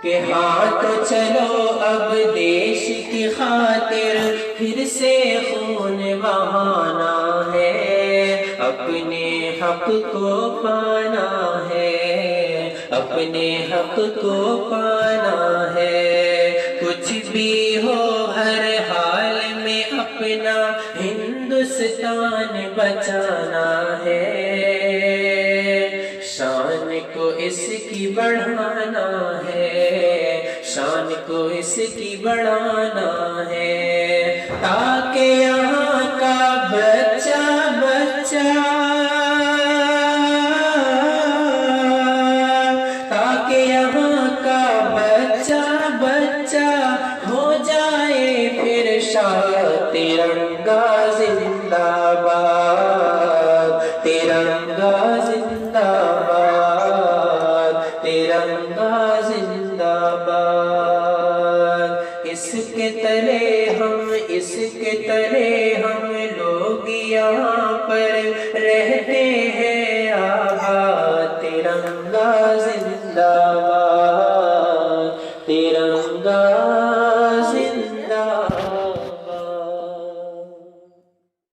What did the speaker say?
کہ ہاں تو چلو اب دیش کی خاطر پھر سے خون بہانا ہے، اپنے حق کو پانا ہے، اپنے حق کو پانا ہے۔ کچھ بھی ہو ہر حال میں اپنا ہندوستان بچانا ہے، شان کو اس کی بڑھانا ہے، شان کو اس کی بڑھانا ہے، تاکہ یہاں کا بچہ تاکہ یہاں کا بچہ ہو جائے پھر شاد۔ ترنگا زندہ باد، ترنگا زندہ باد، ترنگا زندہ باد۔ اس کے تلے ہم لوگ یہاں پر رہتے